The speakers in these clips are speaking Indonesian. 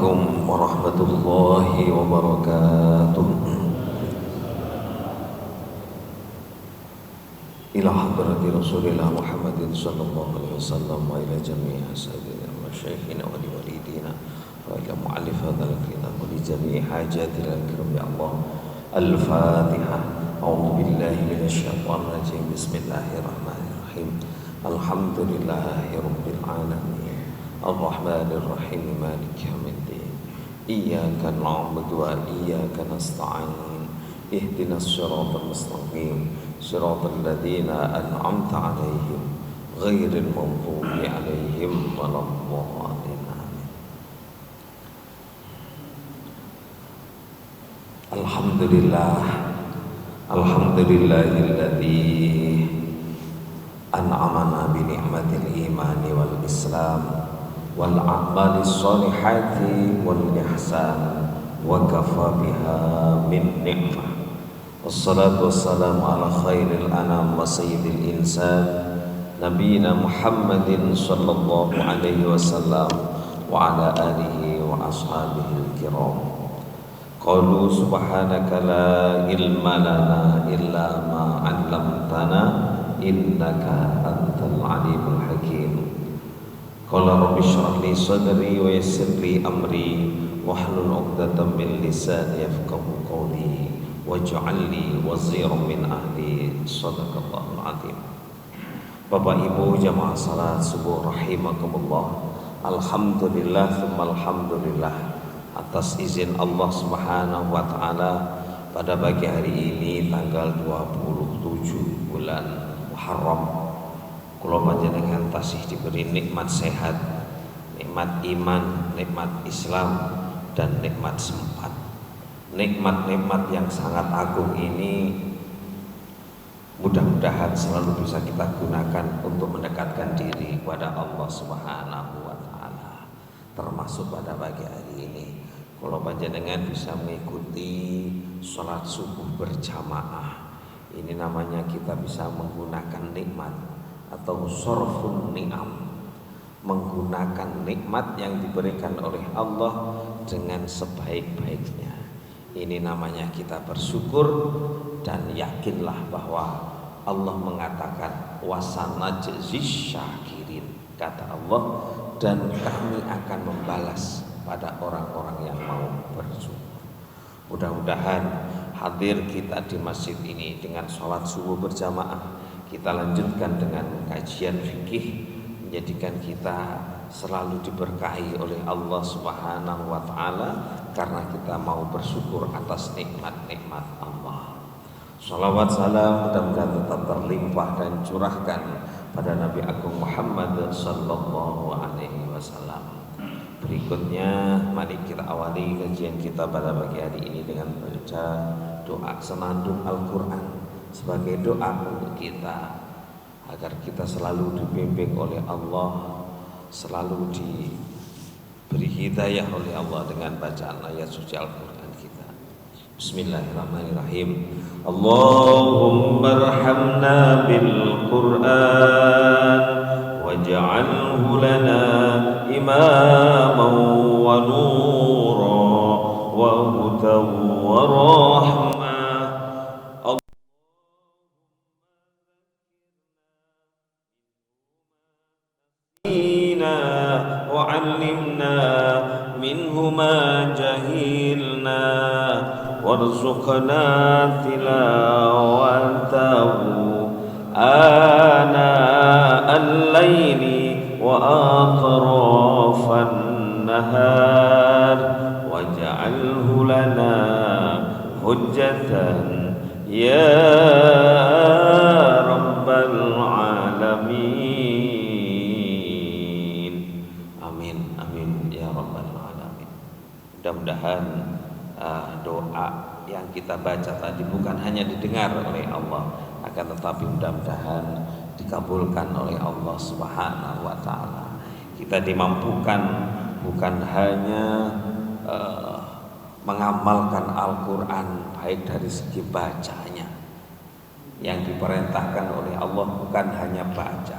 Assalamualaikum warahmatullahi wabarakatuh. Ila hadrati Rasulillah Muhammadin sallallahu alaihi wasallam wa ila jami'i ashabina wa masyayikhina wa walidina wa ila mu'allif hadzal kitab wa li jami'i hajatil kiram ya Allah. Al-Fatihah. A'udzu billahi minasyaitonir rajim. Bismillahirrahmanirrahim. Alhamdulillahi rabbil alamin. Ar-Rahmanir Rahim. Maliki yaumiddin. Iyyaka na'budu wa iyyaka nasta'in. Ihdinas siratal mustaqim. Siratal ladzina an'amta 'alaihim ghairil maghdubi 'alaihim waladdallin. Alhamdulillah. Alhamdulillahilladzi an'amana bi ni'matil imani wal islam wal a'malis sholihati wal ihsan wa kafa biha min ni'mah. Wassalatu wassalamu ala khairil anam wa sayyidil insan nabiyina Muhammadin sallallahu alaihi wasallam wa ala alihi wa ashabihil kiram. Qalu subhanaka la ilma lana illa ma 'allamtana innaka antal alimul hakim. Qala rabbi shrah li sadri wa yassir li amri wahlul 'uqdatam min lisani yafqahu qawli waj'al li waziran min ahli. Shadaqallahul azim. Bapak Ibu jamaah salat subuh rahimakumullah. Alhamdulillah tsumma alhamdulillah atas izin Allah Subhanahu wa taala pada pagi hari ini tanggal 27 bulan Muharram kula panjenengan tasih diberi nikmat sehat, nikmat iman, nikmat Islam, dan nikmat sempat. Nikmat-nikmat yang sangat agung ini mudah-mudahan selalu bisa kita gunakan untuk mendekatkan diri kepada Allah Subhanahu wa taala. Termasuk pada pagi hari ini kalau panjenengan bisa mengikuti sholat subuh berjamaah, ini namanya kita bisa menggunakan nikmat atau sorfun ni'am, menggunakan nikmat yang diberikan oleh Allah dengan sebaik-baiknya. Ini namanya kita bersyukur dan yakinlah bahwa Allah mengatakan wasanajzis syakirin, kata Allah, dan kami akan membalas pada orang-orang yang mau bersyukur. Mudah-mudahan hadir kita di masjid ini dengan sholat subuh berjamaah, kita lanjutkan dengan kajian fikih, menjadikan kita selalu diberkahi oleh Allah Subhanahu wa taala karena kita mau bersyukur atas nikmat-nikmat Allah. Shalawat salam mudah-mudahan tetap terlimpah dan curahkan pada Nabi Agung Muhammad sallallahu alaihi wasallam. Berikutnya mari kita awali kajian kita pada pagi hari ini dengan baca doa senandung Al-Quran sebagai doa untuk kita agar kita selalu dibimbing oleh Allah, selalu diberi hidayah oleh Allah dengan bacaan ayat suci Al-Quran kita. Bismillahirrahmanirrahim. Allahumma arhamna bil Quran waj'alhu lana imaman wa nura wa hudan wa rahmah. وعلمنا منه ما جهلنا وارزقنا تلاوته آناء الليل وأطراف النهار واجعله لنا حجة يا رب العالمين. Mudah-mudahan doa yang kita baca tadi bukan hanya didengar oleh Allah, akan tetapi mudah-mudahan dikabulkan oleh Allah Subhanahu wa taala. Kita dimampukan bukan hanya mengamalkan Al-Quran baik dari segi bacanya, yang diperintahkan oleh Allah bukan hanya baca.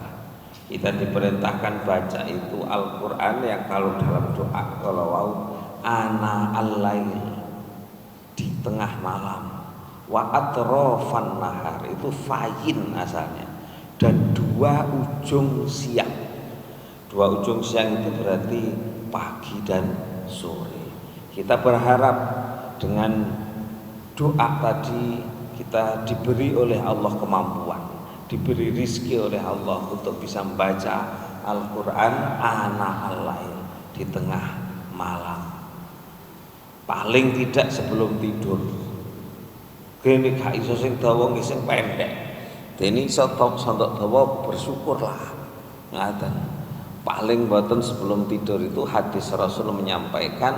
Kita diperintahkan baca itu Al-Quran yang kalau dalam doa kalau ana al-lail, di tengah malam, wa atrofan nahar, itu fayin asalnya, dan dua ujung siang. Dua ujung siang itu berarti pagi dan sore. Kita berharap dengan doa tadi kita diberi oleh Allah kemampuan, diberi rizki oleh Allah untuk bisa membaca Al-Quran ana al-lail, di tengah malam, paling tidak sebelum tidur. Kene gak iso sing dawa nggih sing pendek. Dene iso sontok dawa bersyukurlah. Ngaten. Paling boten sebelum tidur itu hadis Rasul menyampaikan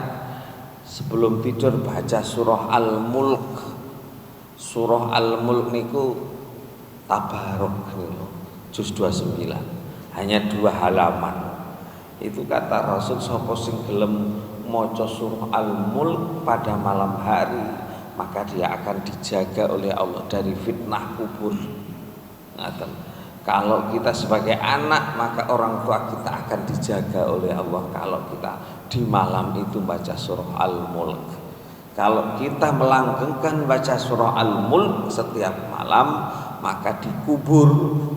sebelum tidur baca surah Al-Mulk. Surah Al-Mulk niku tabarok niku juz 29. Hanya 2 halaman. Itu kata Rasul, sapa sing gelem maca surah Al-Mulk pada malam hari, maka dia akan dijaga oleh Allah dari fitnah kubur. Kalau kita sebagai anak, maka orang tua kita akan dijaga oleh Allah kalau kita di malam itu baca surah Al-Mulk. Kalau kita melanggengkan baca surah Al-Mulk setiap malam, maka di kubur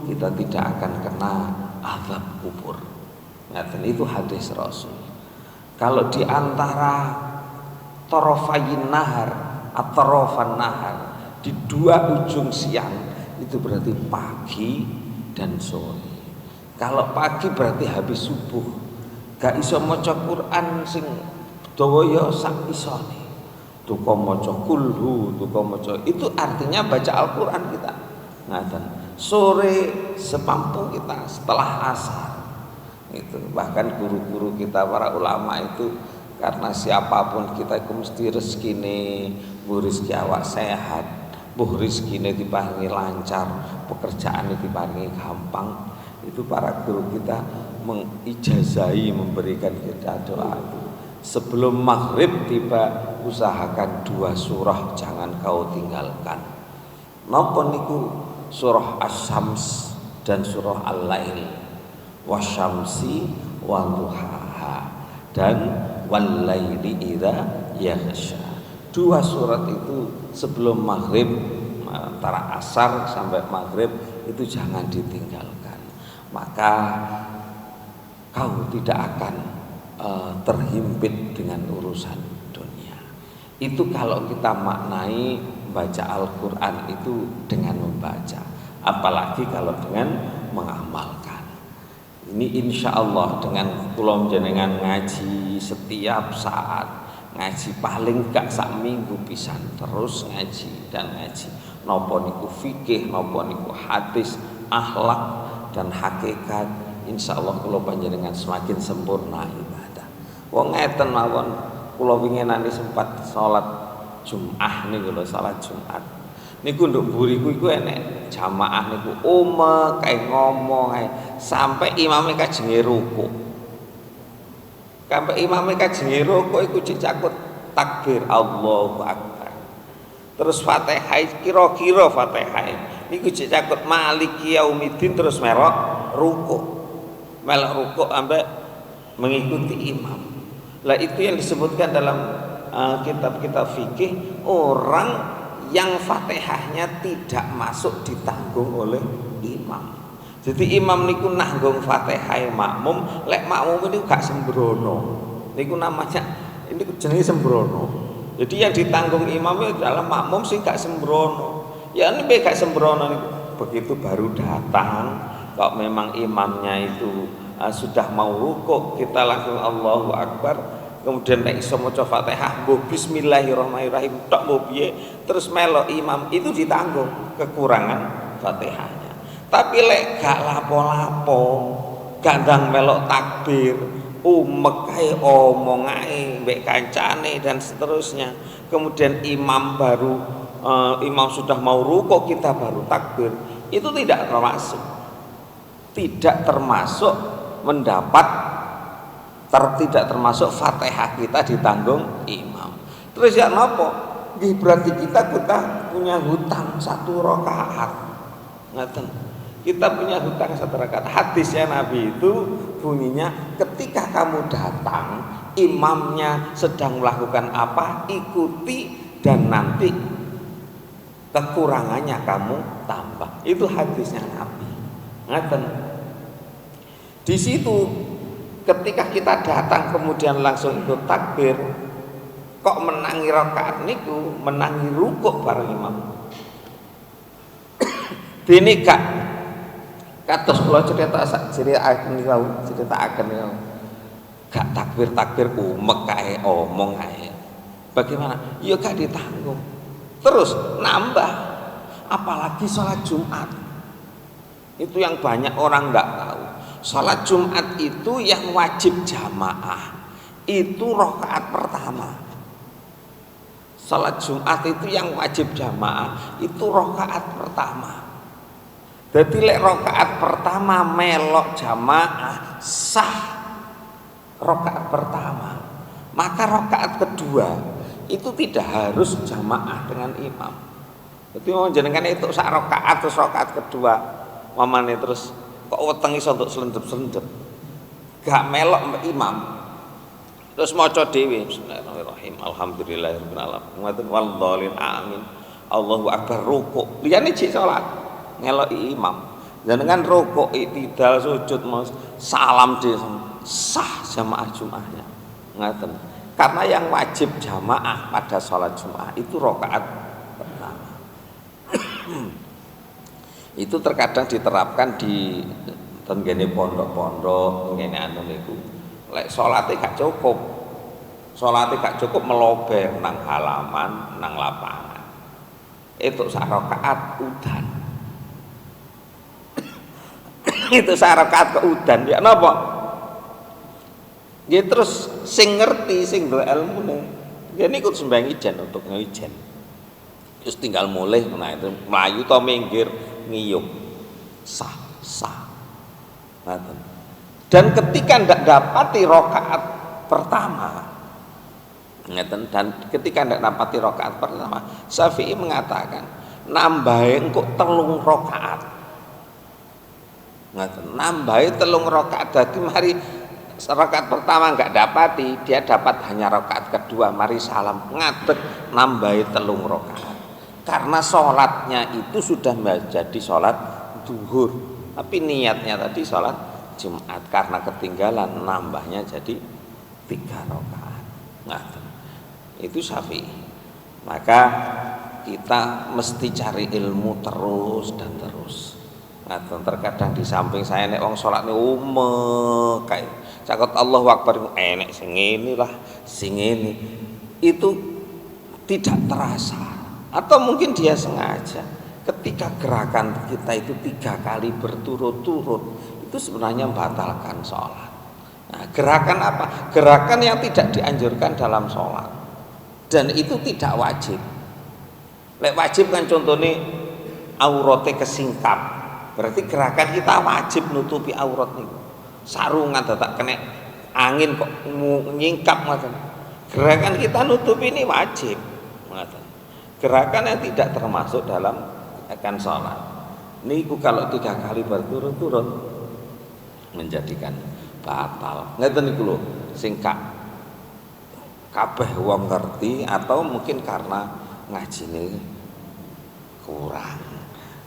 kita tidak akan kena azab kubur. Itu hadis Rasul. Kalau di antara torofayin nahar, atrofan nahar, di 2 ujung siang, itu berarti pagi dan sore. Kalau pagi berarti habis subuh. Gak iso maca Quran sing dawa ya sak isone. Tuko maca kulhu, tuko maca, itu artinya baca Al-Quran kita. Ngaten. Sore sepampu kita setelah asar. Itu bahkan guru-guru kita para ulama itu, karena siapapun kita itu mesti rezekine, bu rezeki awak sehat, bu rezekine diparingi lancar, pekerjaan diparingi gampang. Itu para guru kita mengijazahi, memberikan kita doa itu. Sebelum maghrib tiba, usahakan 2 surah jangan kau tinggalkan. Napa niku? Surah Asy-Syams dan surah Al-Lail. Wasyamsi wa duhaha dan wal-laili idza yaghsha. 2 surat itu sebelum maghrib, antara asar sampai maghrib itu jangan ditinggalkan. Maka kau tidak akan terhimpit dengan urusan dunia. Itu kalau kita maknai baca Al-Quran itu dengan membaca, apalagi kalau dengan mengamalkan. Ini insya Allah dengan kula jenengan ngaji setiap saat, ngaji paling gak sak minggu pisan, terus ngaji dan ngaji. Napa niku fikih, napa niku hadis, akhlak dan hakikat. Insya Allah kula panjenengan semakin sempurna ibadah. Wong ngeten mawon, kula winginane sempat salat Jumat niku lho, salat Jumat. Niku nduk buriku iku enek jamaah niku umek kae ngomong kae sampai imame kajenge ruku. Sampai imame kajenge ruku iku dicakut takbir Allahu Akbar. Terus Fatihah kira-kira Fatihah niku dicakut Maliki Yaumiddin, terus melok ruku. Melok ruku ambek mengikuti imam. Lah itu yang disebutkan dalam kitab-kitab fikih, orang yang Fatihahnya tidak masuk ditanggung oleh imam. Jadi imam niku nanggung Fatihah makmum, lek makmum ini gak sembrono. Niku namanya ini jenenge sembrono. Jadi yang ditanggung imam itu adalah makmum sing gak sembrono. Ya ini gak sembrono niku. Begitu baru datang, kalau memang imamnya itu sudah mau rukuk, kita langsung Allahu Akbar. Kemudian nek iso maca Fatihah, mbok bismillahirrahmanirrahim tok mbok piye, terus melo imam itu ditanggung kekurangan Fatihahnya. Tapi lek gak lapo-lapo, gandang melok takbir, umek kae omong ae mbek kancane dan seterusnya. Kemudian imam sudah mau rukuk, kita baru takbir. Itu tidak termasuk. Tidak termasuk tidak termasuk Fatihah kita ditanggung imam. Terus ya napa? Berarti kita punya hutang 1 rakaat. Ngaten. Kita punya hutang 1 rakaat. Hadisnya Nabi itu bunyinya, ketika kamu datang, imamnya sedang melakukan apa, ikuti, dan nanti kekurangannya kamu tambah. Itu hadisnya Nabi. Ngaten. Di situ ketika kita datang kemudian langsung ikut takbir, kok menangi rakaat niku, menangi rukuk bareng imam. Dene gak kados kula ceritaken niku. Gak takbir umek kae omong kae. Bagaimana? Ya gak ditanggung. Terus nambah, apalagi sholat Jumat. Itu yang banyak orang nggak tahu. Sholat Jumat itu yang wajib jamaah itu rakaat pertama. Sholat Jumat itu yang wajib jamaah itu rakaat pertama. Jadi lek rakaat pertama melok jamaah sah rakaat pertama. Maka rakaat kedua itu tidak harus jamaah dengan imam. Jadi mau jenengan itu sak rakaat terus rakaat kedua mamane terus kok weteng iso untuk selendep-selendep. Gak melok mbek imam. Terus maca dhewe bismillahirrahmanirrahim. Alhamdulillahirabbil alamin. Ngoten waldhalin amin. Allahu akbar rukuk. Liyane cek salat ngeloki imam. Jenengan rukuk iktidal sujud salam dhewe sah jamaah Jumatnya. Ngoten. Karena yang wajib jamaah pada sholat Jumat itu rakaat pertama. Itu terkadang diterapkan di tenggene pondok-pondok, ngene anu niku. Lek salate gak cukup. Salate gak cukup melober nang halaman, nang lapangan. Itu sak rakaat udan. Itu sak rakaat keudan ya napa? Ya terus sing ngerti sing duwe ilmune. Ya niku sembayang ijen untuk ngijen. Terus tinggal mulih nah itu mlayu to minggir ngiyup. Sah. Ngoten. Dan ketika ndak dapati rakaat pertama ngeten dan ketika ndak dapati rakaat pertama Syafi'i mengatakan nambahe engko 3 rakaat. Ngoten. Nambahe 3 rakaat dadi mari rakaat pertama enggak dapati, dia dapat hanya rakaat kedua, mari salam ngadeg nambahi 3 rakaat. Karena sholatnya itu sudah menjadi sholat duhur, tapi niatnya tadi sholat Jumat karena ketinggalan nambahnya jadi 3 rakaat. Nah, itu Syafi'i. Maka kita mesti cari ilmu terus dan terus. Nah, terkadang di samping saya nek wong sholat ini umek kayak cakot Allahu Akbar enek sing ngene lah, sing ngene. Itu tidak terasa atau mungkin dia sengaja. Ketika gerakan kita itu 3 kali berturut-turut itu sebenarnya membatalkan sholat. Nah, gerakan apa? Gerakan yang tidak dianjurkan dalam sholat dan itu tidak wajib. Lek wajib kan contohnya aurate kesingkap, berarti gerakan kita wajib nutupi aurat nih. Sarungan tak kena angin kok nyingkap ngoten. Gerakan kita nutupi ini wajib. Ngoten. Gerakan yang tidak termasuk dalam akan sholat. Niku kalau 3 kali berturut-turut menjadikan batal. Ngeten niku lho sing kabeh wong ngerti atau mungkin karena ngajine kurang.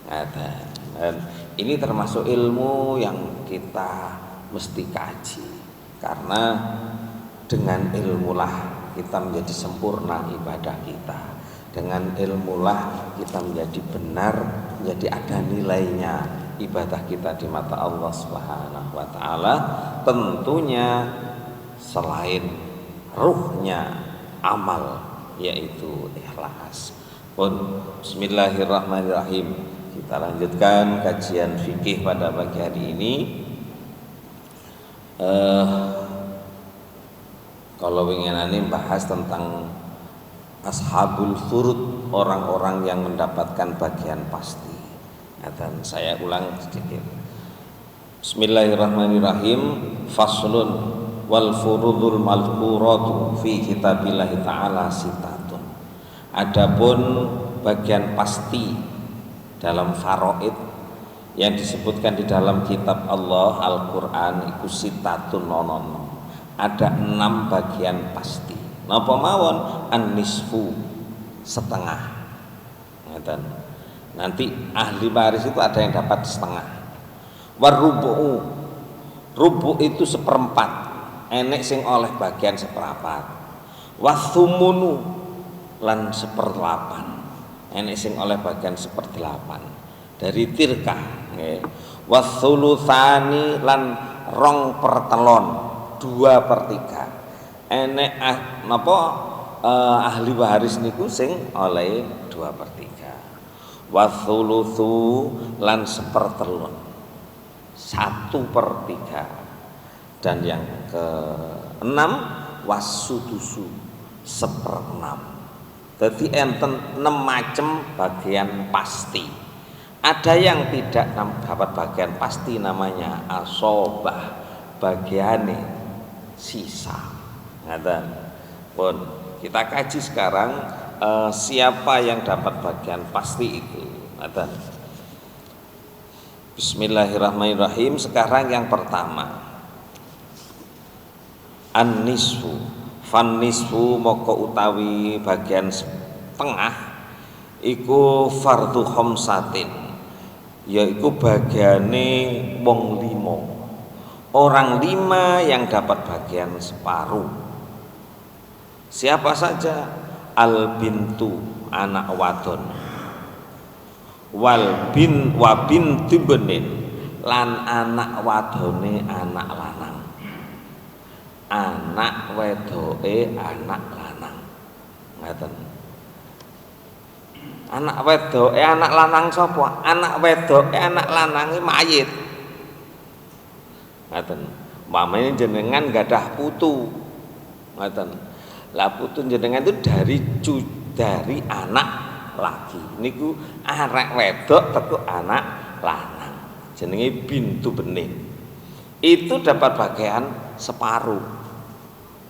Ngeten. Dan ini termasuk ilmu yang kita mesti kaji karena dengan ilmulah kita menjadi sempurna ibadah kita, dengan ilmulah kita menjadi benar, menjadi ada nilainya ibadah kita di mata Allah Subhanahu wa taala. Tentunya selain ruhnya amal yaitu ikhlas. Bismillahirrahmanirrahim. Kita lanjutkan kajian fikih pada pagi hari ini. Kalau ingin bahas tentang ashabul furud, orang-orang yang mendapatkan bagian pasti. Dan saya ulang sedikit. Bismillahirrahmanirrahim. Faslun wal furudul malkuratu fi kitabillahi ta'ala sitatun. Adapun bagian pasti dalam faraid yang disebutkan di dalam kitab Allah Al-Qur'an iku sitatun nonono. ada 6 bagian pasti. Napa mawon? An-nisfu, setengah. Ngeten. Nanti ahli waris itu ada yang dapat setengah. Warubu'u, rubu' itu seperempat, enek sing oleh bagian seperempat. Wathumunu, lan seperdelapan, enek sing oleh bagian seperdelapan dari tirkah. Wathulutsani, lan rong pertelon, 2/3, enek napa ahli waris niku sing oleh 2/3. Wathulutsu, lan sepertelon, 1/3. Dan yang ke-6 wasudusu, 1/6. Jadi enten 6 macam bagian pasti. Ada yang tidak dapat bagian pasti, namanya asobah, bagiane sisa. Ngaten. Pun kita kaji sekarang siapa yang dapat bagian pasti itu. Ngaten. Bismillahirrahmanirrahim. Sekarang yang pertama, an-nisfu. Fan-nisfu moko utawi bagian setengah iku fardhu khamsatin, yaiku bagiane wong 5. Orang 5 yang dapat bagian separuh. Siapa saja? Al bintu, anak wadon. Wal bin wa binti benin, lan anak wadone anak lanang. Anak wedoke anak lanang. Ngaten. Anak wedoke anak lanang sapa? Anak wedoke anak lanange mayit. Ngaten. Mamane jenengan gadah putu. Ngaten. Lah putu jenengan itu dari anak laki. Niku arek wedok teko anak lanang. Jenenge bintu bening. Itu dapat bagian separuh.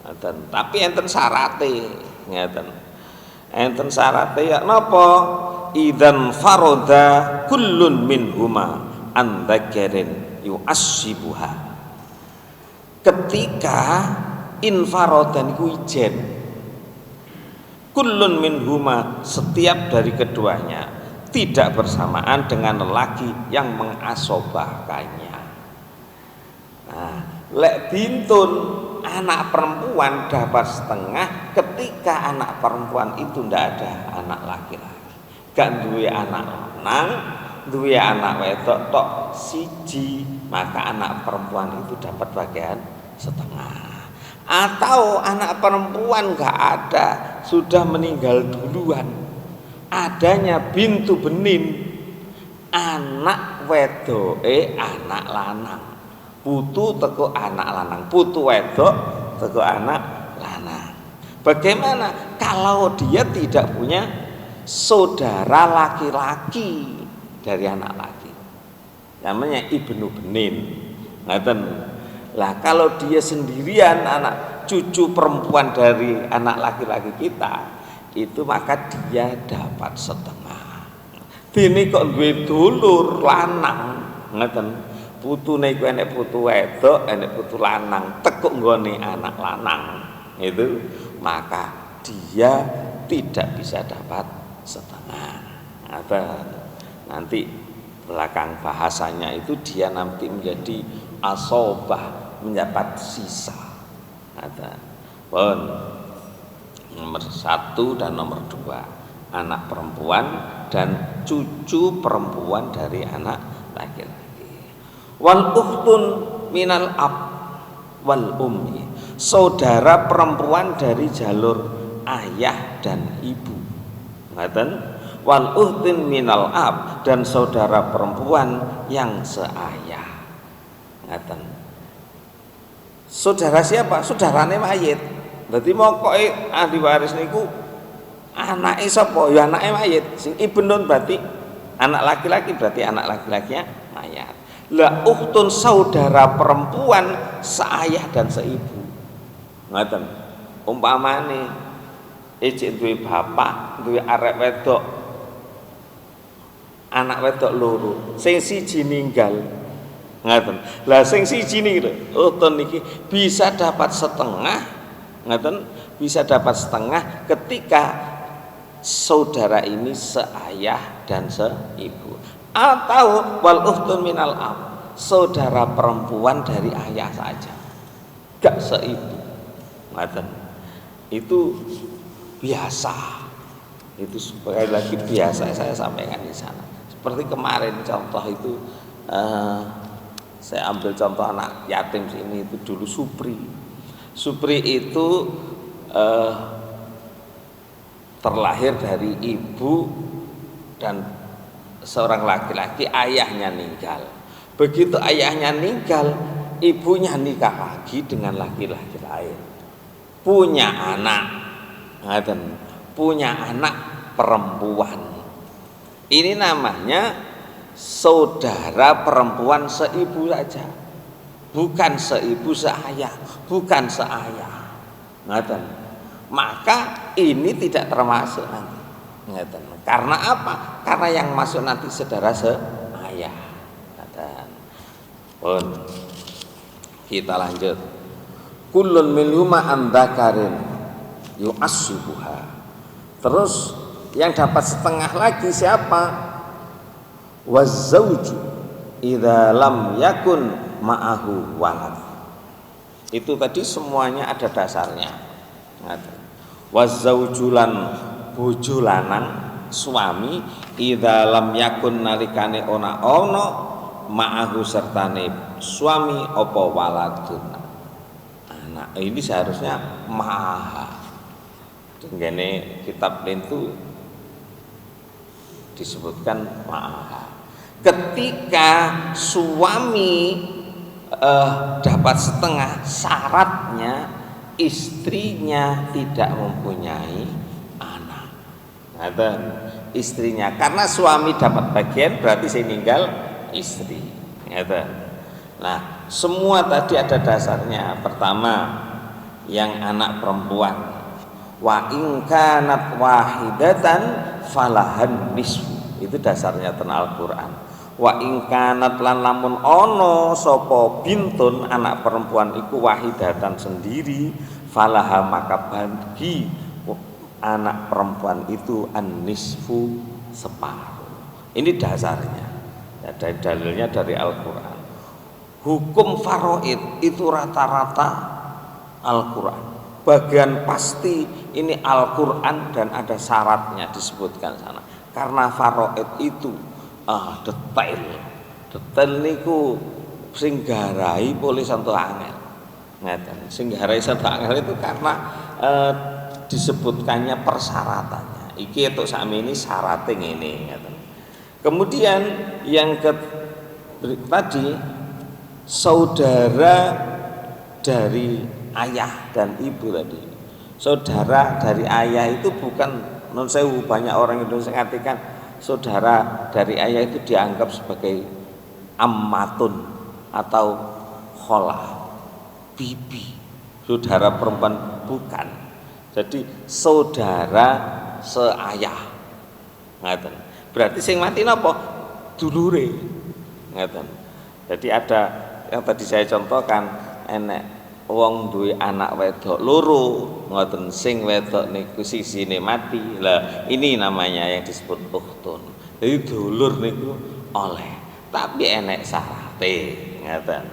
Ngeten. Tapi enten syarate, ngeten. Enten syarate ya napa? Idzan faroda kullun minhuma an dzakarin yu'assibuha. Ketika infarodan iku ijen, kullun minhuma, setiap dari keduanya tidak bersamaan dengan lelaki yang mengasobahkannya. Nah, lek bintun anak perempuan dapat setengah ketika anak perempuan itu ndak ada anak laki-laki. Gak duwe anak lanang, duwe anak wedok tok siji, maka anak perempuan itu dapat bagian setengah. Atau anak perempuan gak ada, sudah meninggal duluan, adanya bintu benin, anak wedoke anak lanang. Putu teko anak lanang, putu wedok teko anak lanang. Bagaimana kalau dia tidak punya saudara laki-laki dari anak laki? Namanya ibnu benin. Ngaten. Lah kalau dia sendirian anak cucu perempuan dari anak laki-laki kita, itu maka dia dapat setengah. Dene kok duwe dulur lanang, ngaten. Putune iku enek putu wedok, enek putu lanang, tekuk nggone anak lanang, itu maka dia tidak bisa dapat setengah. Nanti belakang bahasanya itu dia nanti menjadi asobah, mendapat sisa. Nomor 1 dan nomor 2, anak perempuan dan cucu perempuan dari anak laki-laki. Wal ukhtun minal ab wal ummi, saudara perempuan dari jalur ayah dan ibu. Ngaten. Wal ukhtin minal ab, dan saudara perempuan yang seayah. Ngaten. Saudara siapa? Saudarane mayit. Dadi mokoke ahli waris niku anake sapa? Ya anake mayit. Sing ibnun berarti anak laki-laki, berarti anak laki-lakinya mayat. Lah ukhtun, saudara perempuan seayah dan seibu. Ngaten. Umpamane ijik duwe bapak, duwe arek wedok, anak wedok loro, sing siji ninggal, Ngaten. Lah sing siji niki lho, ukhtun niki bisa dapat setengah, ngaten, bisa dapat setengah ketika saudara ini seayah dan seibu. Atau wal ukhtun minal ab, saudara perempuan dari ayah saja, gak seibu. Ngaten. Itu biasa. Itu sekali lagi biasa saya sampaikan di sana. Seperti kemarin contoh itu saya ambil contoh anak yatim sini itu dulu Supri. Supri itu terlahir dari ibu dan seorang laki-laki, ayahnya meninggal. Begitu ayahnya meninggal, ibunya nikah lagi dengan laki-laki lain. Punya anak, punya anak perempuan. Ini namanya saudara perempuan seibu saja, bukan seibu seayah, bukan seayah. Ngaten. Maka ini tidak termasuk nanti. Ngaten. Karena apa? Karena yang masuk nanti saudara seayah. Ngaten. Pun kita lanjut. Kullun minhuma andakarin yu'assibuha. Terus yang dapat setengah lagi siapa? Wazzauju idza lam yakun ma'ahu walad. Itu tadi semuanya ada dasarnya. Wazzaujulan bojo lanang suami idza lam yakun nalikane ona ma'ahu sertane suami apa waladun. Anak ini seharusnya maha. Tenggene kitab itu disebutkan maha. Ketika suami dapat setengah, syaratnya istrinya tidak mempunyai anak. Nah, istrinya, karena suami dapat bagian berarti saya ninggal istri. Nah, semua tadi ada dasarnya. Pertama, yang anak perempuan. Wa in kanat wahidatan falahan nisfu. Itu dasarnya ten Al-Qur'an. Wa in kanat lan lamun ono sapa bintun anak perempuan iku wahidatan sendiri, falaha maka bagi anak perempuan itu an-nisfu separuh. Ini dasarnya. Ya, dari dalilnya dari Al-Qur'an. Hukum faraid itu rata-rata Al-Qur'an. Bagian pasti ini Al-Qur'an dan ada syaratnya disebutkan sana. Karena faraid itu detail niku sing garai boleh santo angel. Ngeten, sing garai santo angel itu karena disebutkannya persyaratannya. Iki untuk sami ini syaratnya ngene ngeten. Kemudian yang tadi saudara dari ayah dan ibu tadi. Saudara dari ayah itu bukan non sewu, banyak orang Indonesia ngartikan saudara dari ayah itu dianggap sebagai ammatun atau kholah, bibi, saudara perempuan, bukan. Jadi saudara seayah. Ngaten. Berarti sing mati napa? Dulure. Ngaten. Jadi ada yang tadi saya contohkan, enek wong duwe anak wedok loro, ngoten, sing wedok niku sisine mati. Lah ini namanya yang disebut ukhtun. Jadi dulur niku oleh, tapi enek syarate, ngoten.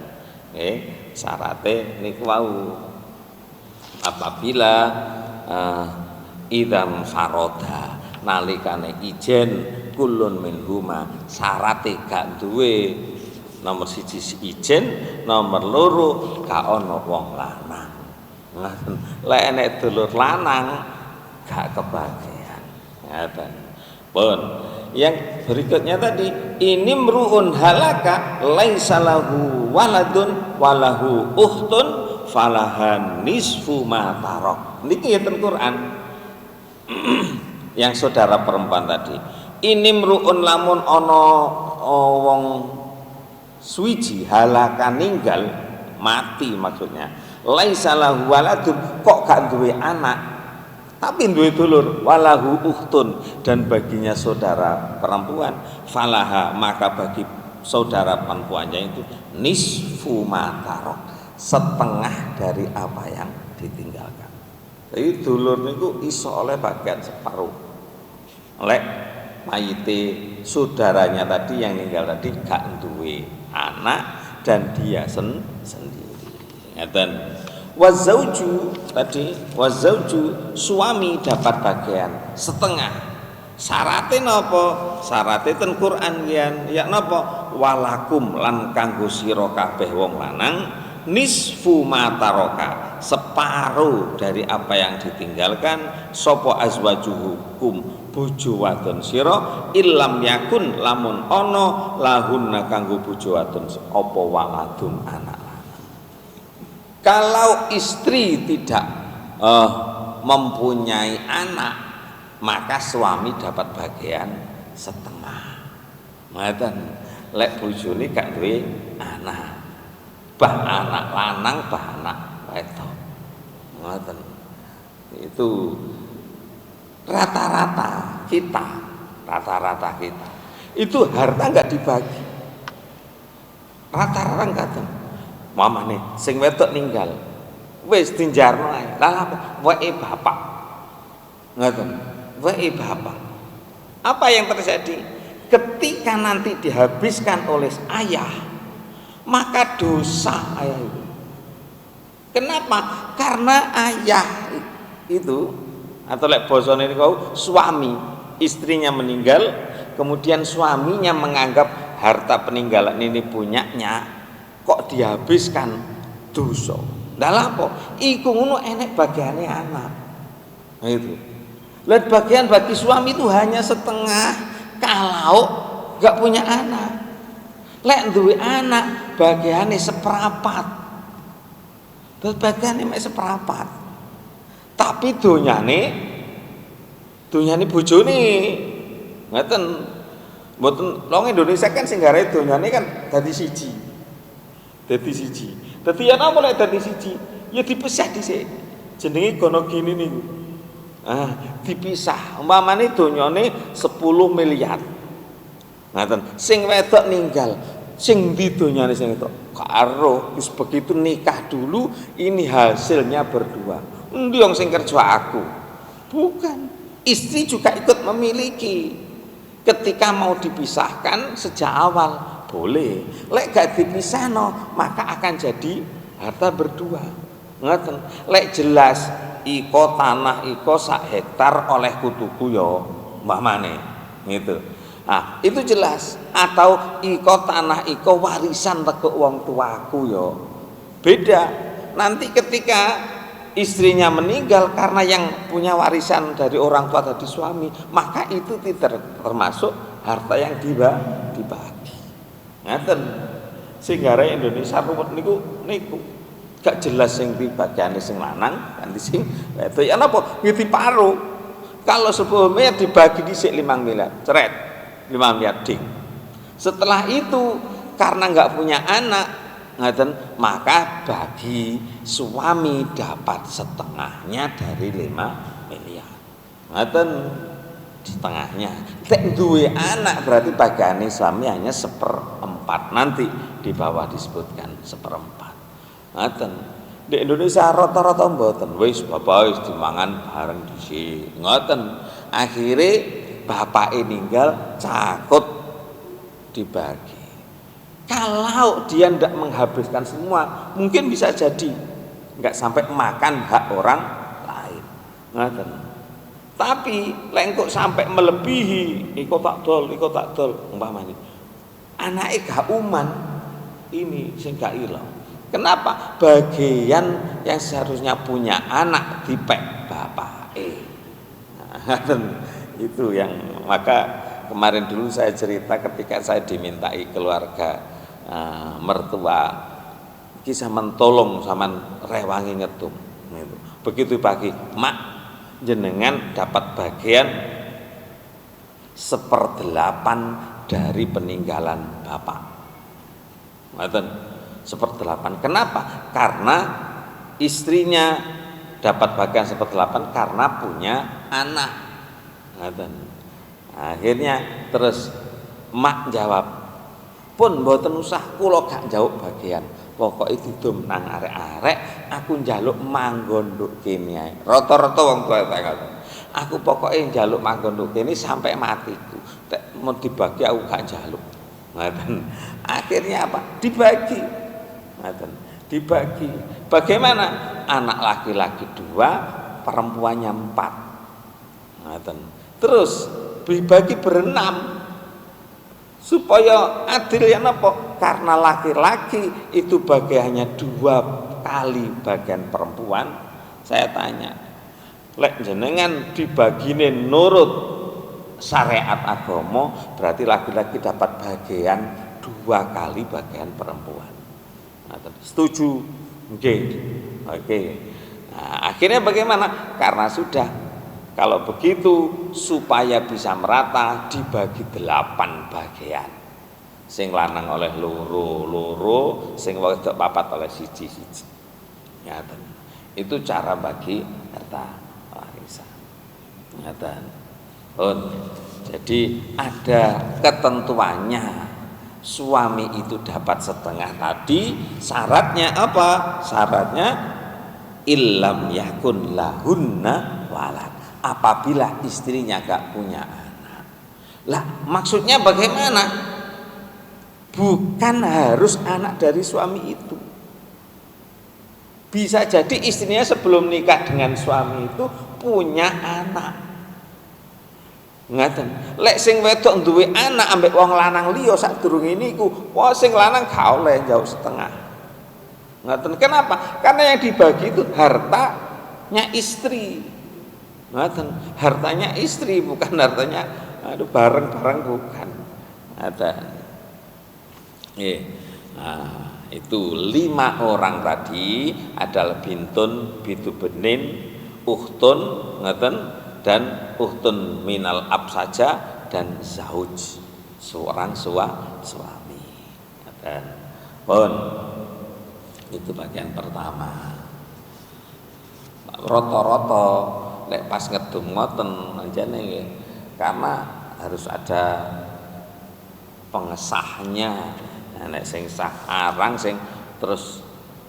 Nggih, syarate niku wau apabila idam faroda nalikane ijen kulun minhuma, syarate gak duwe. Nomor siji ijen, nomor loro gak ono wong lanang. Lek enek dulur lanang gak kebagian. Ngaten. Pun yang berikutnya tadi, ini mruun halaka laisa lahu waladun walahu ukhtun falahan nisfu ma tarok. Niki ngeten Quran. Yang saudara perempuan tadi, ini mruun lamun ono wong suwiji halaka ninggal mati, maksudnya laisa lahu waladun, kok gak duwe anak tapi duwe dulur, walahu ukhtun, dan baginya saudara perempuan, falaha maka bagi saudara perempuannya itu nisfu ma tarok, setengah dari apa yang ditinggalkan. Jadi dulur niku iso oleh bagian separuh. Lek mayite saudaranya tadi yang meninggal tadi gak duwe anak dan dia sendiri. Ngeten. Wazauju tadi, wazauju suami dapat bagian setengah. Syaratnya napa? Syaratnya ten Quran ya napa? Walakum lan kanggo sira kabeh wong lanang nisfu ma taroka, separuh dari apa yang ditinggalkan sapa azwajuhukum bojo wadon sira illam yakun lamun ana lahunna kanggo bojo wadon apa waladun anak lanang. Kalau istri tidak mempunyai anak, maka suami dapat bagian setengah. Ngoten, lek bojone gak duwe anak, bah anak lanang, bah anak wedok. Ngoten. Itu rata-rata kita itu harta enggak dibagi. Rata-rata enggak tuh. Mamane sing wedok ninggal wis dinjarno ae. Lah wae bapak. Ngoten. Wae bapak. Apa yang terjadi? Ketika nanti dihabiskan oleh ayah, maka dosa ayah itu. Kenapa? Karena ayah itu atau lek bosone niku suami, istrinya meninggal, kemudian suaminya menganggap harta peninggalan ini punyanya, kok dihabiskan dosa. Lah apa? Iku ngono enek bagiane anak. Nah itu. Lah bagian bagi suami itu hanya setengah kalau enggak punya anak. Lek duwe anak bagiane seperapat. Terus bagiane mek seperapat. Tapi donyane bojone. Ngoten. Mboten wong Indonesia kan sing garae donyane kan dadi siji. Dadi yen apa lek dadi siji? Ya dipisah dhisik. Jenenge kono gini niku. Dipisah. Umpamane donyane 10 miliar. Ngoten. Sing wedok ninggal, sing ndi donyane sing wedok? Karo wis begitu nikah dulu, ini hasilnya berdua. Endi wong sing kerja aku? Bukan. Istri juga ikut memiliki. Ketika mau dipisahkan sejak awal boleh. Lek gak dipisahno, maka akan jadi harta berdua. Ngoten. Lek jelas iko tanah iko sak hektar oleh kutuku yo mbah mane gitu. Nah, itu jelas. Atau iko tanah iko warisan teko wong tuaku yo. Beda. Nanti ketika istrinya meninggal karena yang punya warisan dari orang tua tadi suami, maka itu tidak termasuk harta yang dibagi. Ngaten. Sehingga Indonesia ruwet niku gak jelas sing dibagiane sing lanang ganti sing wedok. Ya napa? Ngiti paro. Kalau 10 miliar dibagi dhisik 5 miliar, ceret 5 miliar ding. Setelah itu karena enggak punya anak, ngaten, maka bagi suami dapat setengahnya dari 5 miliar. Ngaten, setengahnya. Lek duwe anak berarti bagiane suami hanya 1/4. Nanti di bawah disebutkan 1/4. Ngaten. Di Indonesia rata-rata mboten. Wis bapak wis dimangan bareng dhisik. Ngoten. Akhire bapake ninggal cakut dibagi. Kalau dia tidak menghabiskan semua, mungkin bisa jadi nggak sampai makan hak orang lain. Ngoten. Tapi lek kok sampai melebihi, iko tak dol umpamane. Anake gak uman, ini sing gak ilang. Kenapa? Bagian yang seharusnya punya anak dipek bapake. Nah, itu yang maka kemarin dulu saya cerita ketika saya dimintai keluarga mertua kisah mentolong sama rewangi ngetum gitu. Begitu pagi, mak jenengan dapat bagian 1/8 dari peninggalan bapak. Ngoten. 1/8. Kenapa? Karena istrinya dapat bagian 1/8 karena punya anak. Ngoten. Akhirnya terus mak jawab, pun mboten usah kula gak njauk bagian. Pokoke didum nang arek-arek, aku njaluk manggon nduk kene ae. Rata-rata wong tuwa tak ngoten. Aku pokoke njaluk manggon nduk kene sampai matiku. Tek mau dibagi aku gak njaluk. Ngoten. Akhirnya apa? Dibagi. Ngoten. Dibagi. Bagaimana? Anak laki-laki 2, perempuannya 4. Ngoten. Terus dibagi berenam supaya adil ya napa? Karena laki-laki itu bagiannya 2 kali bagian perempuan. Saya tanya, lek jenengan dibagine nurut syariat agama, berarti laki-laki dapat bagian 2 kali bagian perempuan. Setuju? Oke. Nah, akhirnya bagaimana? Karena sudah, kalau begitu supaya bisa merata dibagi 8 bagian. Sing lanang oleh loro, sing wedok 4 oleh siji-siji. Ngaten. Itu cara bagi harta warisan. Ngaten. Jadi ada ketentuannya. Suami itu dapat setengah tadi. Syaratnya apa? Syaratnya illam yakun lahunna walad. Apabila istrinya gak punya anak. Lah maksudnya bagaimana? Bukan harus anak dari suami itu. Bisa jadi istrinya sebelum nikah dengan suami itu punya anak. Ngaten. Lek sing wedok duwe anak ambek wong lanang liya sadurunge niku, wong sing lanang gak oleh jauh setengah. Ngaten. Kenapa? Karena yang dibagi itu hartanya istri. Ngaten. Hartanya istri bukan hartanya bareng-bareng bukan. Ngaten. Nah, itu 5 orang tadi adalah bintun, bintu benin, ukhtun, ngaten, dan ukhtun minal ab saja, dan zauj, seorang suami. Ngaten. Pun itu bagian pertama. Roto-roto lek pas ngedum ngoten anjane nggih, karena harus ada pengesahnya. Nek sing arang sing terus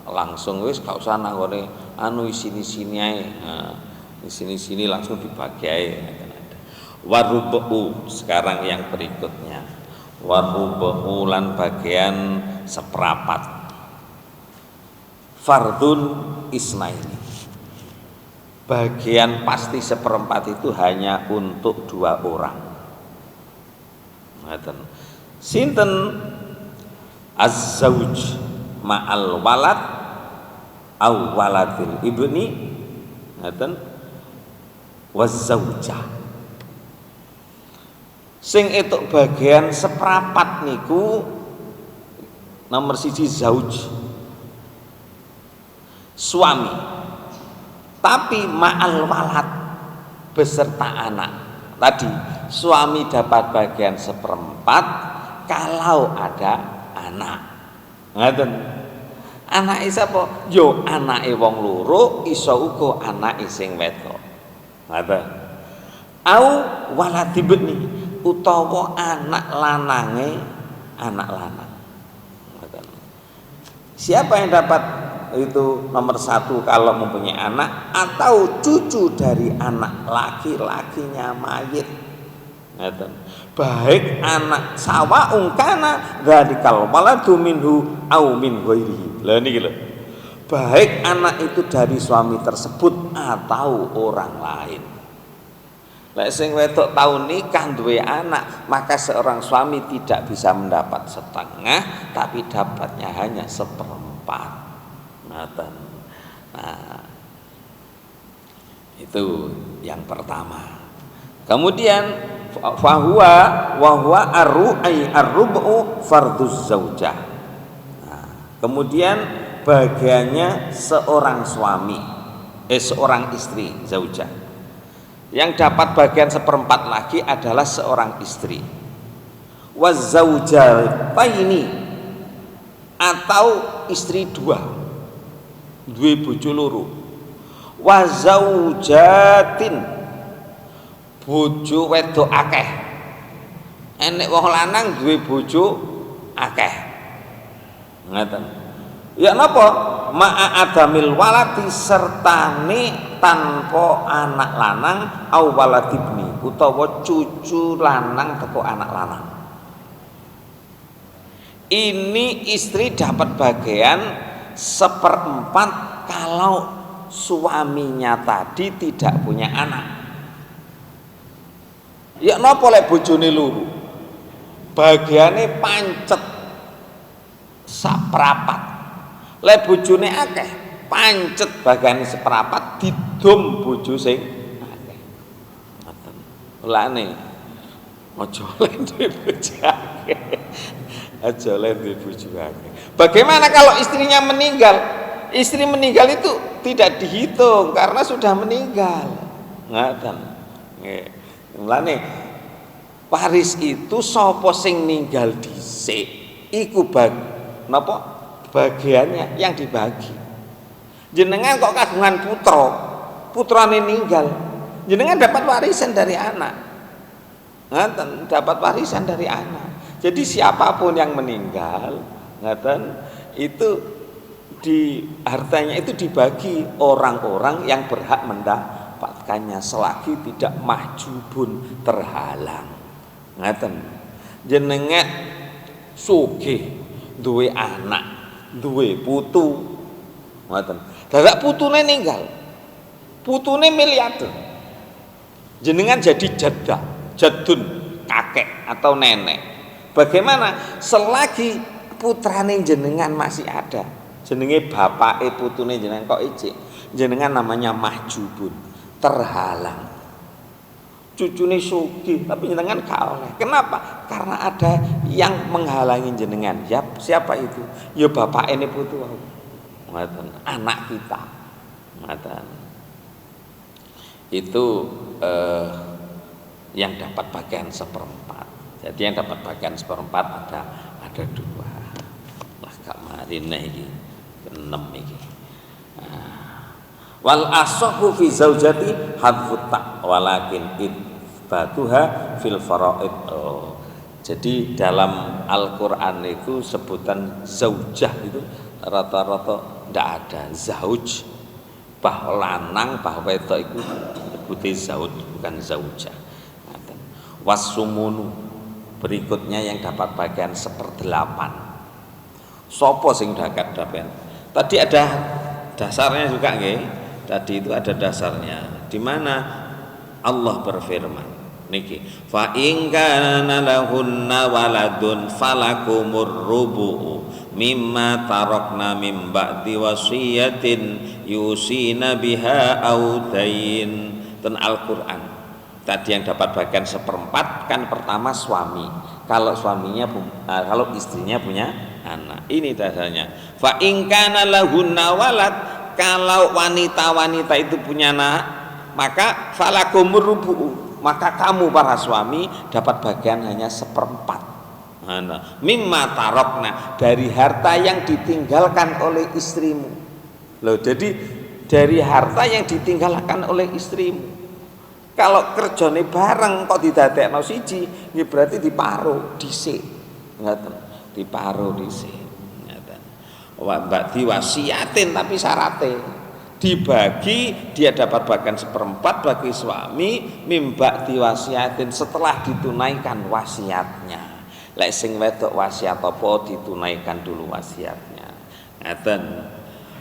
langsung wis gak usah nanggone sini-sini ae. Sini-sini langsung dibagi ae. Warubu sekarang yang berikutnya. Warubu lan bagian seprapat. Fardun isnaini. Bagian pasti seperempat itu hanya untuk 2 orang. Ngaten. Sinten az-zauj ma'al walad aw waladil ibni, ngaten, waz-zaujah. Sing etuk bagian seprapat niku nomor 1 zauj, suami, tapi ma'al walad beserta anak. Tadi suami dapat bagian seperempat kalau ada anak. Ngaten. Anake sapa? Yo anake wong loro, iso uga anake sing wedok. Ngaten. Au waladibni, utawa anak lanange anak lanang. Ngaten. Siapa yang dapat itu nomor 1 kalau mempunyai anak atau cucu dari anak laki-lakinya mayit? Ngaten. Baik anak sawa ungkana dzalikal waladu minhu au min ghairihi. Lah niki lho. Baik anak itu dari suami tersebut atau orang lain. Lek sing wedok tau nikah duwe anak, maka seorang suami tidak bisa mendapat setengah, tapi dapatnya hanya seperempat. Ngaten. Nah, itu yang pertama. Kemudian fahuwa wa huwa ar-rubu farduz zaujah. Nah, kemudian bagiannya seorang suami, seorang istri, zaujah. Yang dapat bagian seperempat lagi adalah seorang istri. Wa zaujataini, atau istri 2, duwe bojo loro. Wa zaujatin, bojo wedok akeh. Enek wong lanang duwe bojo akeh. Ngaten. Ya napa? Ma'a adamil waladi sertane tanpa anak lanang au waladibni utawa cucu lanang teko anak lanang. Ini istri dapat bagian 1/4 kalau suaminya tadi tidak punya anak. Ya napa lek bojone loro? Bagiane pancet 1/4. Lek bojone akeh, pancet bagiane 1/4 didom bojo sing akeh. Ngoten. Mulane aja lek duwe bojo akeh. Aja lek duwe bojo akeh. Bagaimana kalau istrinya meninggal? Istri meninggal itu tidak dihitung karena sudah meninggal. Ngoten. Nggih. Mulane waris itu sapa sing ninggal dhisik iku napa? Bagiannya yang dibagi. Jenengan kok kagungan putrane ninggal, jenengan dapat warisan dari anak. Ngaten, dapat warisan dari anak. Jadi siapapun yang meninggal, ngaten, itu di hartanya itu dibagi orang-orang yang berhak mendapatkannya selagi tidak mahjubun terhalang. Ngaten. Jenengan sugih duwe anak, duwe putu, ngoten. Dadak putune ninggal. Putune miliarder. Jenengan jadi jadun, kakek atau nenek. Bagaimana? Selagi putrane jenengan masih ada, jenenge bapake putune jenengan kok ijik, jenengan namanya mahjubun, terhalang. Cucune sugih tapi jenengan gak oleh. Kenapa? Karena ada yang menghalangi jenengan. Ya, siapa itu? Ya bapak ini putu. Ngoten, anak kita. Ngoten. Itu yang dapat bagian 1/4. Jadi yang dapat bagian 1/4 ada 2. Lah gak marine iki. 6 iki. Wal ashahu fi zaujati hadfut ta walakin batuha fil faraid. Jadi dalam Al-Qur'an itu sebutan zaujah itu rata-rata ndak ada. Zauj bah lanang bah wedok itu disebute zauj bukan zaujah. Wasumunu berikutnya yang dapat bagian 1/8. Sopo sing dapat dapen? Tadi ada dasarnya juga nggih. Tadi itu ada dasarnya. Di mana Allah berfirman niki fa in kana lahunna waladun falakumur rubu'u mimma tarakna mim ba'di wasiyatin yusina biha au dain. Dan Al-Qur'an tadi yang dapat bagian 1/4 kan pertama suami, kalau suaminya kalau istrinya punya anak. Ini dasarnya fa in kana lahunna walad, kalau wanita-wanita itu punya anak maka falakumur rubu'u, maka kamu para suami dapat bagian hanya 1/4. Mimma tarokna, dari harta yang ditinggalkan oleh istrimu. Loh, jadi dari harta yang ditinggalkan oleh istrimu. Kalau kerjane bareng kok didadekno siji, ya berarti diparo dhisik. Ngoten, diparo dhisik. Ngoten. Mbak diwasiatin tapi syaratnya dibagi, dia dapat bagian 1/4 bagi suami mimba diwasiatin setelah ditunaikan wasiatnya. Lek sing wedok wasiat apa ditunaikan dulu wasiatnya. Ngeten.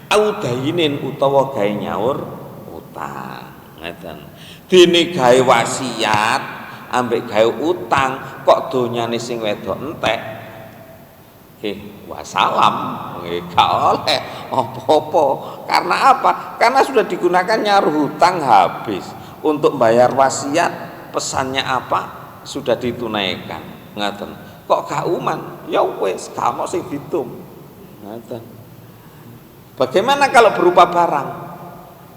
Audainin utawa gawe nyaur utang. Ngeten. Dene gawe wasiat ambek gawe utang kok donyane sing wedok entek. Wassalam, gak oleh apa-apa. Karena apa? Karena sudah digunakan nyaruh hutang habis. Untuk bayar wasiat pesannya apa? Sudah ditunaikan. Ngaten. Kok gak uman? Ya wis, kamu sing ditum. Ngaten. Bagaimana kalau berupa barang?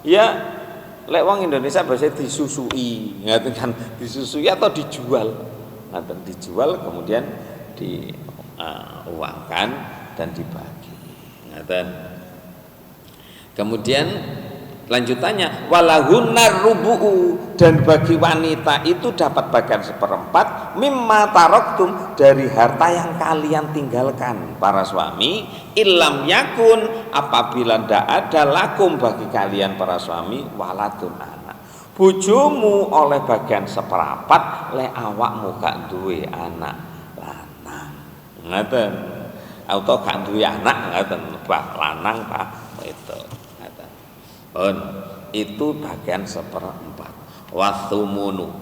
Ya, lek wong Indonesia biasanya disusui, ngaten kan, disusui atau dijual. Ngaten, dijual kemudian uangkan dan dibagi. Kemudian Lanjutannya walahunnar rubu'u, dan bagi wanita itu dapat bagian seperempat mimma taroktum, dari harta yang kalian tinggalkan para suami, ilam yakun, apabila ndak ada lakum bagi kalian para suami waladun anak. Bojomu oleh bagian seperapat, le awakmu gak duwe anak lanang, ngoten, atau gak duwe anak ngoten, bah lanang bah itu. Itu bagian seperempat. Wasumunu